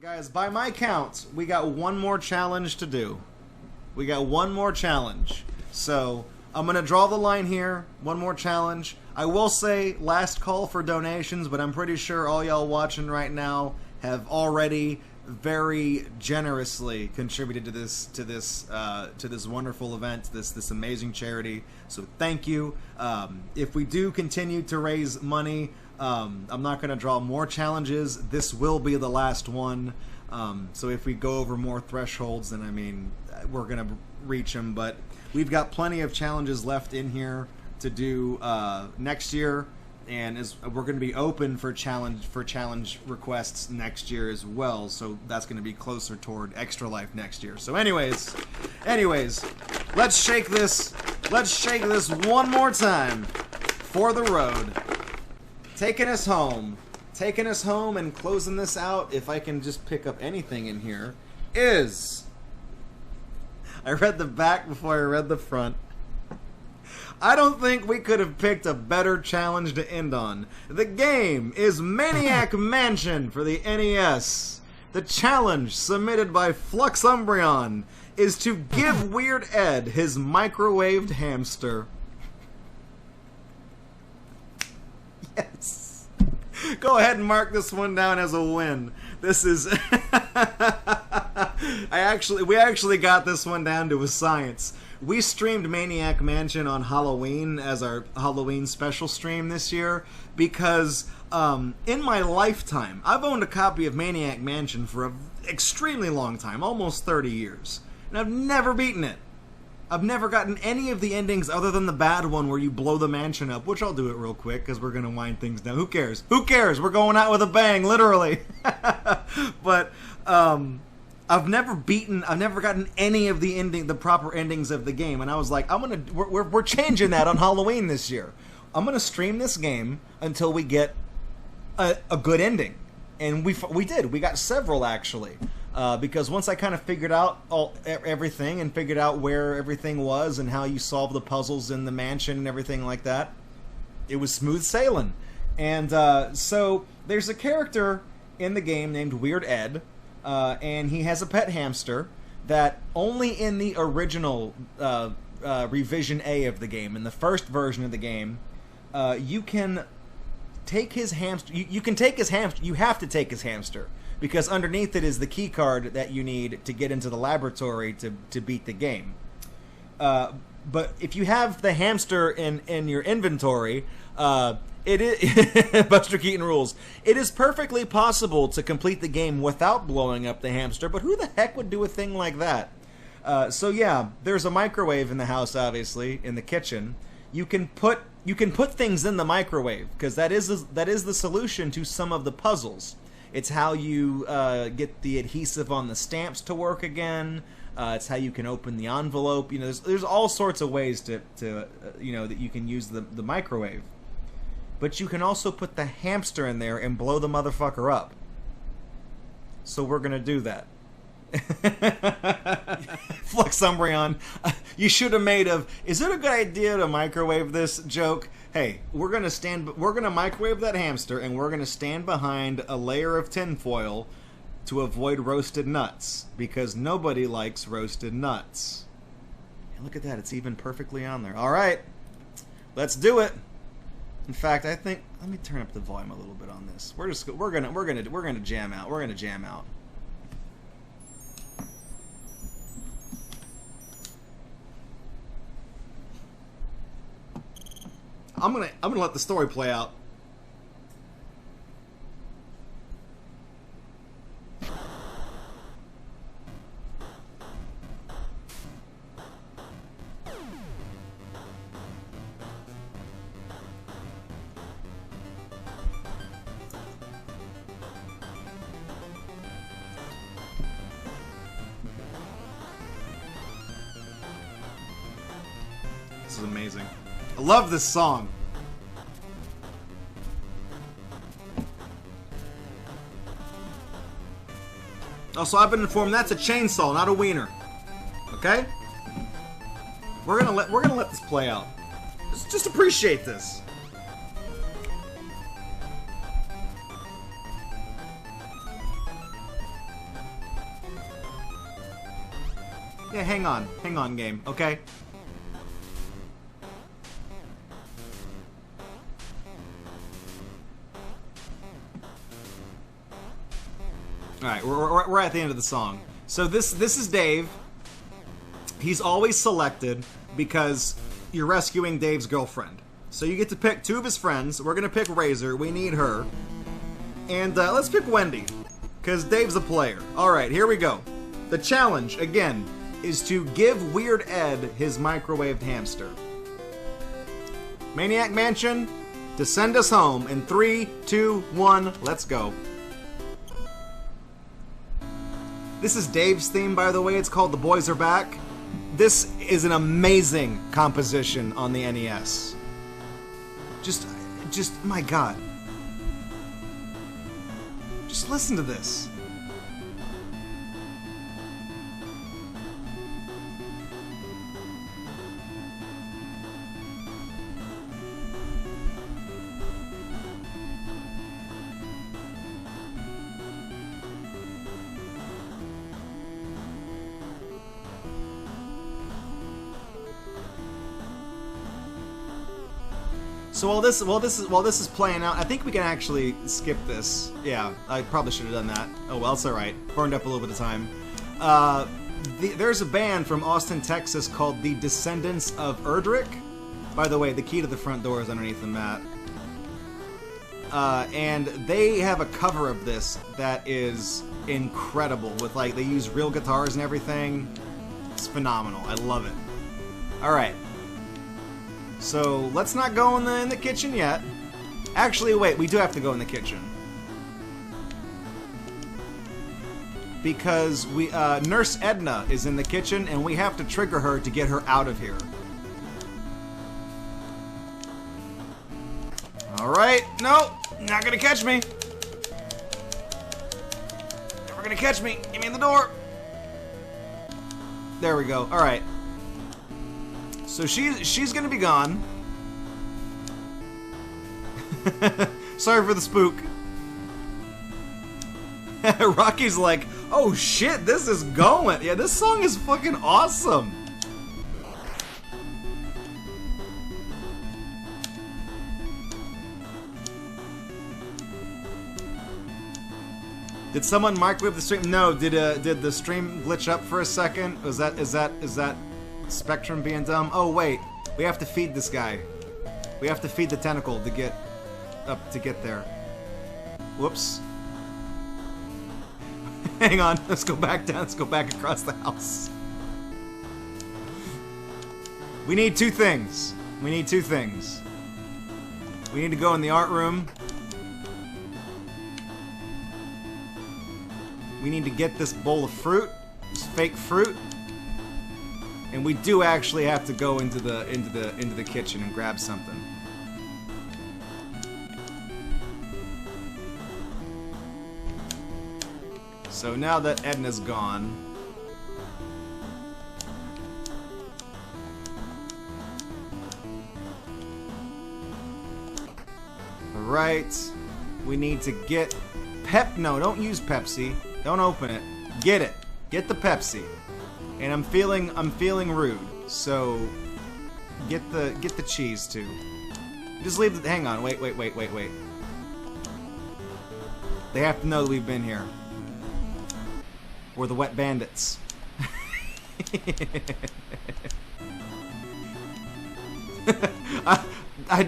Guys, by my count, we got one more challenge to do. We got one more challenge. So, I'm going to draw the line here. One more challenge. I will say last call for donations, but I'm pretty sure all y'all watching right now have already very generously contributed to this wonderful event, this amazing charity. So thank you. If we do continue to raise money, I'm not going to draw more challenges. This will be the last one. So if we go over more thresholds, then I mean we're going to reach them. But we've got plenty of challenges left in here to do next year. And we're going to be open for challenge requests next year as well, so that's going to be closer toward Extra Life next year. So, anyways, let's shake this one more time for the road. Taking us home, and closing this out. If I can just pick up anything in here, is I read the back before I read the front. I don't think we could have picked a better challenge to end on. The game is Maniac Mansion for the NES. The challenge, submitted by FluxUmbreon, is to give Weird Ed his microwaved hamster. Yes. Go ahead and mark this one down as a win. This is... we actually got this one down to a science. We streamed Maniac Mansion on Halloween as our Halloween special stream this year because in my lifetime, I've owned a copy of Maniac Mansion for an extremely long time, almost 30 years, and I've never beaten it. I've never gotten any of the endings other than the bad one where you blow the mansion up, which I'll do it real quick because we're going to wind things down. Who cares? Who cares? We're going out with a bang, literally. But, I've never gotten any of the proper endings of the game, and I was like, we're changing that on Halloween this year. I'm gonna stream this game until we get a good ending, and we did. We got several actually, because once I kind of figured out everything and figured out where everything was and how you solve the puzzles in the mansion and everything like that, it was smooth sailing. And so there's a character in the game named Weird Ed. And he has a pet hamster that only in the original revision A of the game, in the first version of the game, you can take his hamster. You can take his hamster. You have to take his hamster because underneath it is the key card that you need to get into the laboratory to beat the game. But if you have the hamster in your inventory, it is Buster Keaton rules. It is perfectly possible to complete the game without blowing up the hamster, but who the heck would do a thing like that? So yeah, there's a microwave in the house, obviously, in the kitchen. You can put things in the microwave because that is the solution to some of the puzzles. It's how you get the adhesive on the stamps to work again. It's how you can open the envelope. You know, there's all sorts of ways to you know, that you can use the microwave. But you can also put the hamster in there and blow the motherfucker up. So we're gonna do that. FluxUmbreon, you should have made is it a good idea to microwave this joke? Hey, we're gonna microwave that hamster and we're gonna stand behind a layer of tinfoil to avoid roasted nuts because nobody likes roasted nuts. And look at that, it's even perfectly on there. All right, let's do it. In fact, I think let me turn up the volume a little bit on this. We're gonna jam out. We're gonna jam out. I'm gonna let the story play out. This is amazing. I love this song. Also, I've been informed that's a chainsaw, not a wiener. Okay? We're gonna let this play out. Just appreciate this. Yeah, hang on. Hang on, game, okay? Alright, we're at the end of the song. So this is Dave. He's always selected because you're rescuing Dave's girlfriend. So you get to pick two of his friends. We're gonna pick Razor. We need her. And let's pick Wendy, because Dave's a player. Alright, here we go. The challenge, again, is to give Weird Ed his microwaved hamster. Maniac Mansion, to send us home in 3, 2, 1, let's go. This is Dave's theme, by the way. It's called The Boys Are Back. This is an amazing composition on the NES. Just, my God. Just listen to this. So while this is playing out, I think we can actually skip this. Yeah, I probably should have done that. Oh well, it's all right. Burned up a little bit of time. There's a band from Austin, Texas called the Descendants of Erdrick. By the way, the key to the front door is underneath the mat. And they have a cover of this that is incredible. With like, they use real guitars and everything. It's phenomenal. I love it. All right. So let's not go in the kitchen yet. Actually, wait, we do have to go in the kitchen. Because we Nurse Edna is in the kitchen and we have to trigger her to get her out of here. Alright, no, not gonna catch me. Never gonna catch me. Get me in the door. There we go. Alright. So she's gonna be gone. Sorry for the spook. Rocky's like, oh shit, this is going. Yeah, this song is fucking awesome. Did someone microwave the stream? No. Did the stream glitch up for a second? Is that Spectrum being dumb? Oh wait, we have to feed this guy. We have to feed the tentacle to get up to get there. Whoops. Hang on, let's go back down, let's go back across the house. We need two things. We need two things. We need to go in the art room. We need to get this bowl of fruit, this fake fruit. And we do actually have to go into the kitchen and grab something. So now that Edna's gone, alright, we need to get no, don't use Pepsi. Don't open it. Get it. Get the Pepsi. And I'm feeling rude. So get the cheese too. Just leave the hang on, wait. They have to know that we've been here. We're the wet bandits.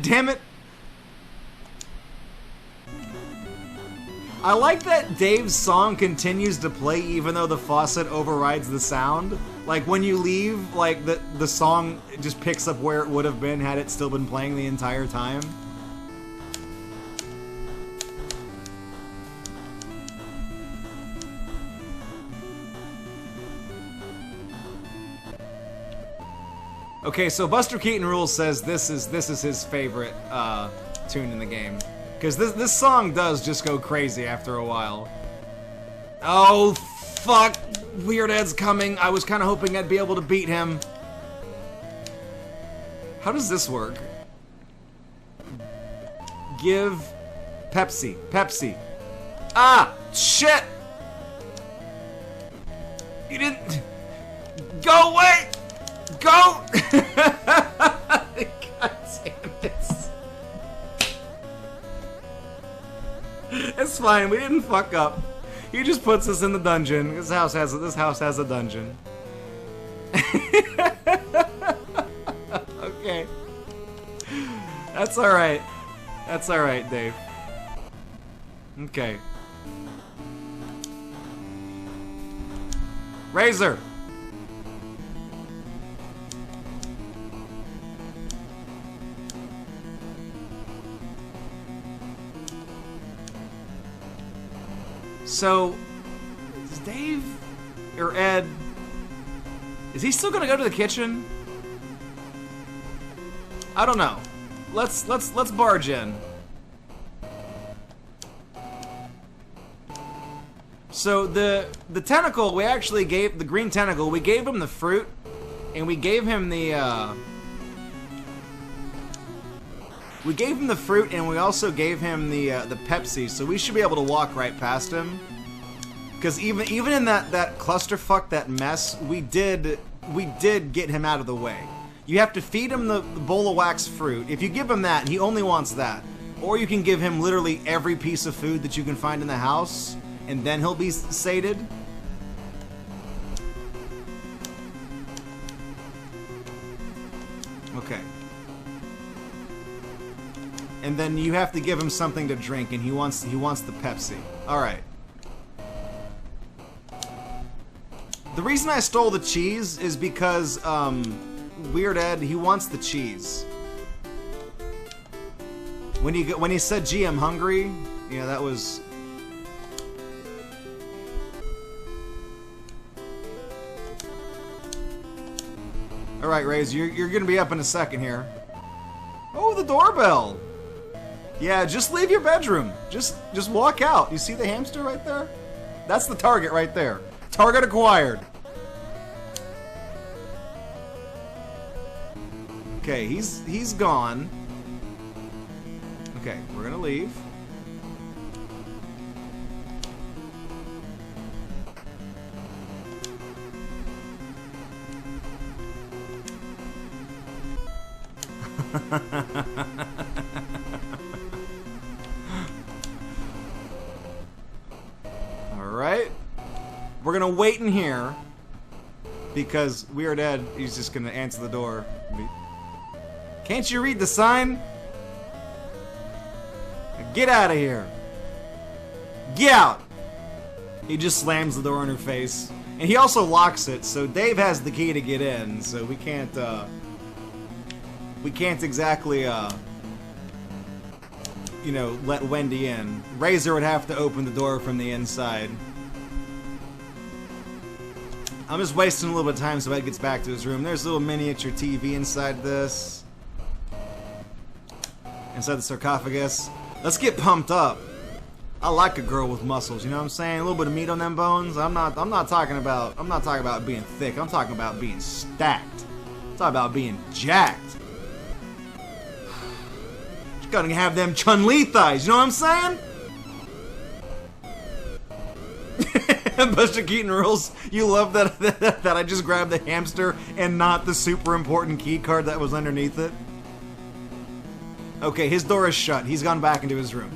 Damn it. I like that Dave's song continues to play even though the faucet overrides the sound. Like when you leave, like the song just picks up where it would have been had it still been playing the entire time. Okay, so Buster Keaton Rules says this is his favorite tune in the game. Because this song does just go crazy after a while. Oh, fuck. Weird Ed's coming. I was kind of hoping I'd be able to beat him. How does this work? Give Pepsi. Pepsi. Ah! Shit! You didn't... Go away! Go! God damn it. It's fine, we didn't fuck up. He just puts us in the dungeon. This house has a dungeon. Okay. That's alright. That's alright, Dave. Okay. Razor! So, is Dave or Ed, is he still gonna go to the kitchen? I don't know. Let's barge in. So the tentacle, we actually gave the green tentacle. We gave him the fruit, and we gave him the fruit, and we also gave him the Pepsi. So we should be able to walk right past him. Because even in that clusterfuck, that mess, we did get him out of the way. You have to feed him the bowl of wax fruit. If you give him that, he only wants that. Or you can give him literally every piece of food that you can find in the house, and then he'll be sated. Okay. And then you have to give him something to drink, and he wants the Pepsi. All right. The reason I stole the cheese is because Weird Ed, he wants the cheese. When he said, "Gee, I'm hungry," you know, that was. All right, Raze, you're gonna be up in a second here. Oh, the doorbell. Yeah, just leave your bedroom. Just walk out. You see the hamster right there? That's the target right there. Target acquired. Okay, he's gone. Okay, we're gonna leave. Alright. We're gonna wait in here because Weird Ed, he's just gonna answer the door. Can't you read the sign? Get out of here. Get out! He just slams the door in her face. And he also locks it, so Dave has the key to get in, so we can't exactly, you know, let Wendy in. Razor would have to open the door from the inside. I'm just wasting a little bit of time so Ed gets back to his room. There's a little miniature TV inside this. Inside the sarcophagus. Let's get pumped up. I like a girl with muscles, you know what I'm saying? A little bit of meat on them bones. I'm not talking about being thick. I'm talking about being stacked. I'm talking about being jacked. Just gotta have them Chun-Li thighs, you know what I'm saying? Buster Keaton rules. You love that I just grabbed the hamster and not the super important key card that was underneath it. Okay, his door is shut. He's gone back into his room.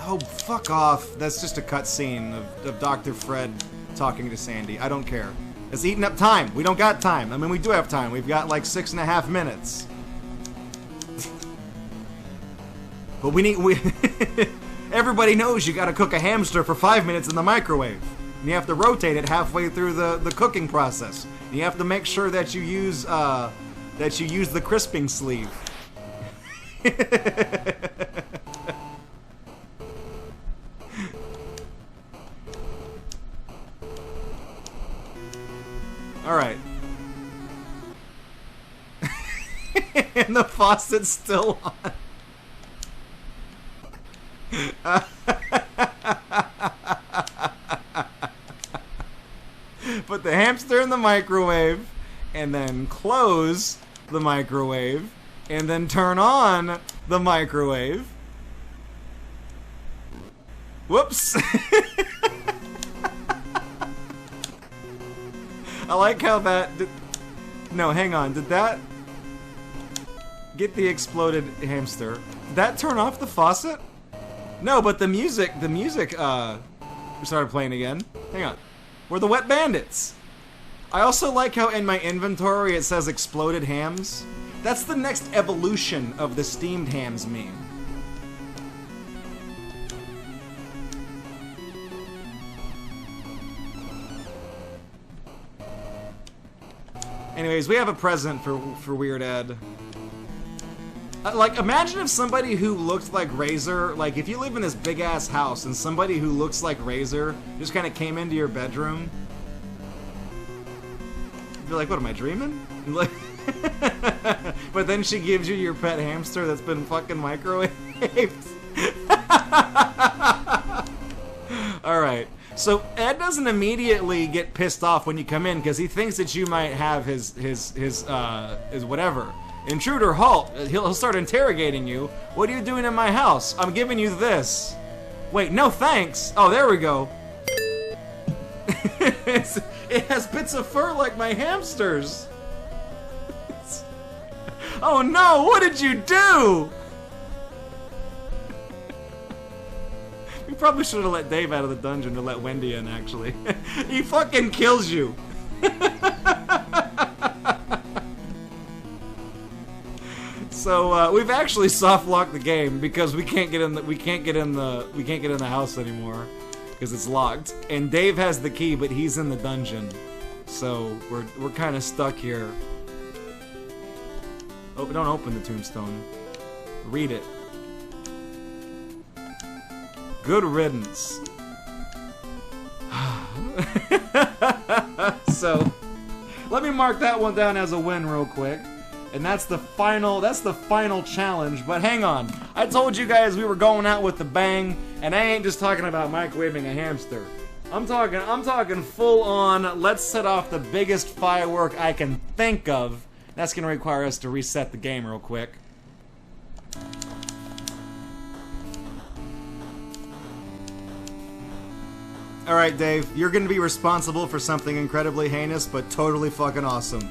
Oh, fuck off. That's just a cutscene of Dr. Fred talking to Sandy. I don't care. It's eating up time. We don't got time. I mean, we do have time. We've got like 6.5 minutes. But everybody knows you gotta cook a hamster for 5 minutes in the microwave. And you have to rotate it halfway through the cooking process. And you have to make sure that you use the crisping sleeve. Alright. And the faucet's still on. Put the hamster in the microwave, and then close the microwave, and then turn on the microwave. Whoops. I like how that... No, hang on. Did that... Get the exploded hamster. Did that turn off the faucet? No, but the music started playing again. Hang on. We're the wet bandits. I also like how in my inventory it says exploded hams. That's the next evolution of the steamed hams meme. Anyways, we have a present for Weird Ed. Like, imagine if somebody who looked like Razor, like, if you live in this big-ass house and somebody who looks like Razor just kind of came into your bedroom. You'd be like, what, am I dreaming? Like, but then she gives you your pet hamster that's been fucking microwaved. Alright. So, Ed doesn't immediately get pissed off when you come in because he thinks that you might have his whatever. Intruder, halt! He'll start interrogating you. What are you doing in my house? I'm giving you this. Wait, no thanks. Oh, there we go. It has bits of fur like my hamsters. Oh no, what did you do? We probably should have let Dave out of the dungeon to let Wendy in, actually. He fucking kills you. So we've actually soft locked the game because we can't get in the house anymore because it's locked. And Dave has the key, but he's in the dungeon, so we're kind of stuck here. Oh, don't open the tombstone. Read it. Good riddance. So let me mark that one down as a win real quick. And that's the final challenge. But hang on. I told you guys we were going out with the bang, and I ain't just talking about microwaving a hamster. I'm talking full on, let's set off the biggest firework I can think of. That's gonna require us to reset the game real quick. Alright, Dave, you're gonna be responsible for something incredibly heinous, but totally fucking awesome.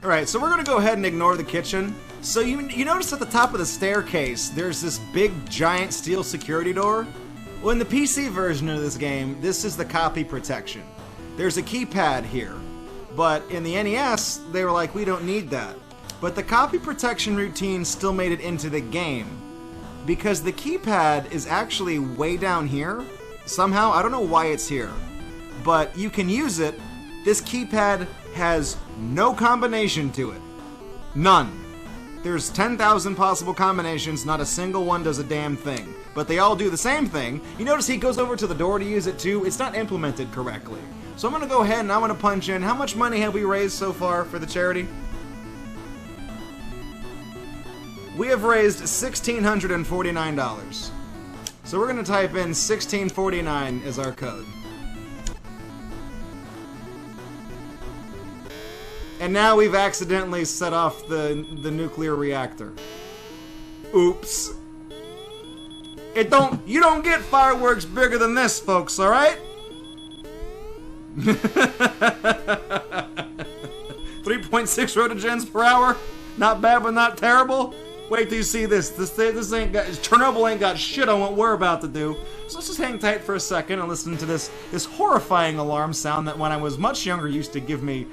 Alright, so we're gonna go ahead and ignore the kitchen. So you notice at the top of the staircase, there's this big, giant steel security door? Well, in the PC version of this game, this is the copy protection. There's a keypad here. But in the NES, they were like, we don't need that. But the copy protection routine still made it into the game. Because the keypad is actually way down here. Somehow, I don't know why it's here. But you can use it. This keypad has no combination to it. None. There's 10,000 possible combinations, not a single one does a damn thing. But they all do the same thing. You notice he goes over to the door to use it too? It's not implemented correctly. So I'm gonna go ahead and I'm gonna punch in. How much money have we raised so far for the charity? We have raised $1,649. So we're gonna type in 1649 as our code. And now we've accidentally set off the nuclear reactor. Oops. You don't get fireworks bigger than this, folks, alright? 3.6 rotogens per hour? Not bad, but not terrible? Wait till you see this. This ain't got... Chernobyl ain't got shit on what we're about to do. So let's just hang tight for a second and listen to this horrifying alarm sound that when I was much younger used to give me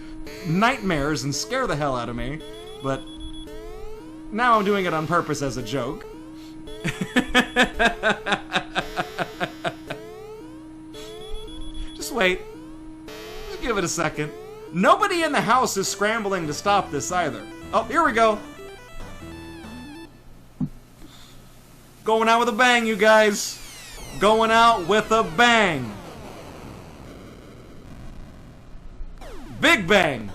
nightmares and scare the hell out of me. But now I'm doing it on purpose as a joke. Just wait. Just give it a second. Nobody in the house is scrambling to stop this either. Oh, here we go. Going out with a bang, you guys. Going out with a bang. Big bang.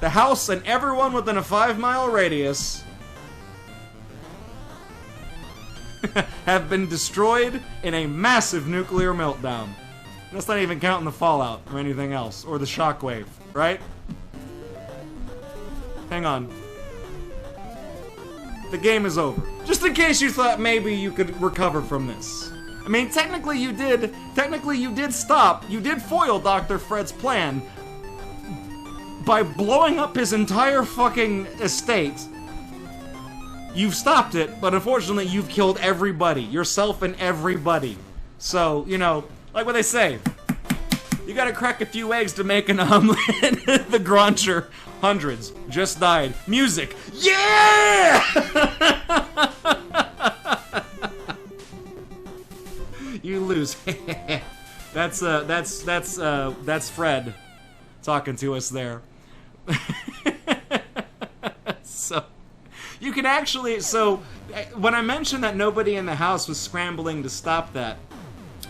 The house and everyone within a 5-mile radius have been destroyed in a massive nuclear meltdown. That's not even counting the fallout or anything else, or the shockwave, right? Hang on. The game is over. Just in case you thought maybe you could recover from this. I mean, technically you did stop. You did foil Dr. Fred's plan by blowing up his entire fucking estate. You've stopped it, but unfortunately you've killed everybody. Yourself and everybody. So, you know, like what they say. You gotta crack a few eggs to make an omelet. The Gruncher. Hundreds. Just died. Music. Yeah! You lose. That's Fred talking to us there. So you can actually, so when I mentioned that nobody in the house was scrambling to stop that,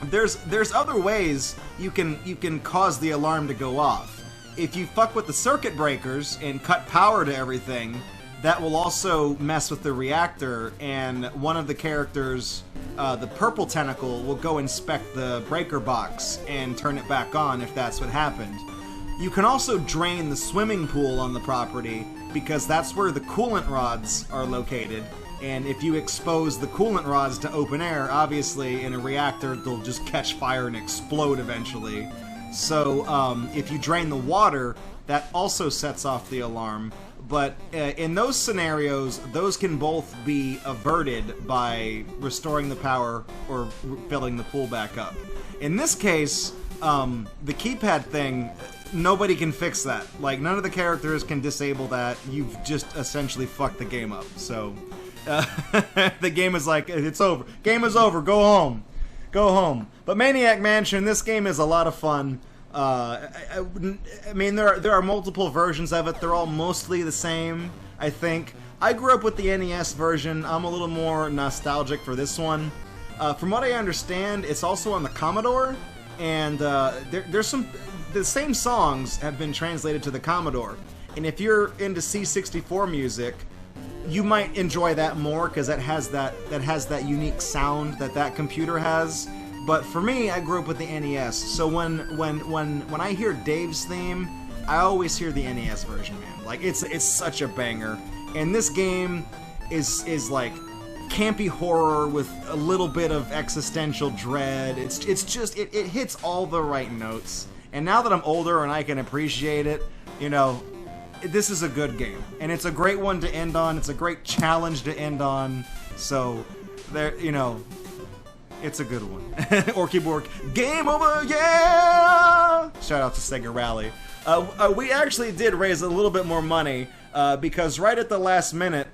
there's other ways you can cause the alarm to go off. If you fuck with the circuit breakers and cut power to everything, that will also mess with the reactor, and one of the characters, the purple tentacle, will go inspect the breaker box and turn it back on if that's what happened. You can also drain the swimming pool on the property, because that's where the coolant rods are located. And if you expose the coolant rods to open air, obviously in a reactor they'll just catch fire and explode eventually. So if you drain the water, that also sets off the alarm. But in those scenarios, those can both be averted by restoring the power or filling the pool back up. In this case, the keypad thing, nobody can fix that. Like, none of the characters can disable that. You've just essentially fucked the game up. So the game is like, it's over. Game is over. Go home. Go home. But Maniac Mansion, this game is a lot of fun. I mean, there are multiple versions of it. They're all mostly the same, I think. I grew up with the NES version. I'm a little more nostalgic for this one. From what I understand, it's also on the Commodore, and there's some... The same songs have been translated to the Commodore, and if you're into C64 music, you might enjoy that more because that has that unique sound that computer has. But for me, I grew up with the NES, so when I hear Dave's theme, I always hear the NES version, man. Like, it's such a banger, and this game is like campy horror with a little bit of existential dread. It hits all the right notes. And now that I'm older and I can appreciate it, you know, this is a good game. And it's a great one to end on. It's a great challenge to end on. So, there, you know, it's a good one. Orky Bork, game over, yeah! Shout out to Sega Rally. We actually did raise a little bit more money because right at the last minute,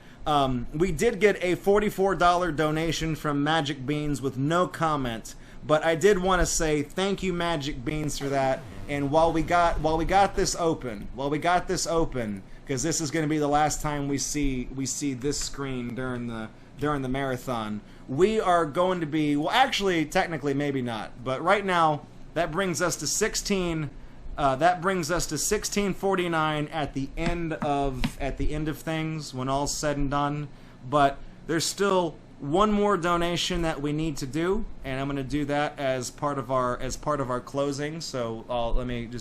we did get a $44 donation from Magic Beans with no comment. But I did want to say thank you, Magic Beans, for that. And while we got this open, because this is going to be the last time we see this screen during the marathon, we are going to be, well, actually, technically, maybe not. But right now, that brings us to 16. That brings us to 1649 at the end of things, when all's said and done. But there's still one more donation that we need to do, and I'm going to do that as part of our closing. So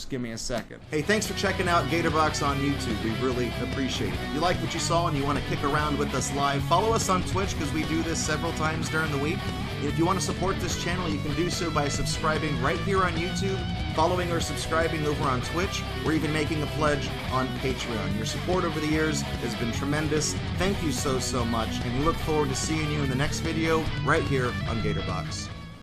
give me a second. Hey, thanks for checking out Gatorbox on YouTube. We really appreciate it. If you like what you saw and you want to kick around with us live, follow us on Twitch because we do this several times during the week. And if you want to support this channel, you can do so by subscribing right here on YouTube, following or subscribing over on Twitch, or even making a pledge on Patreon. Your support over the years has been tremendous. Thank you so much, and we look forward to seeing you in the next video right here on Gatorbox.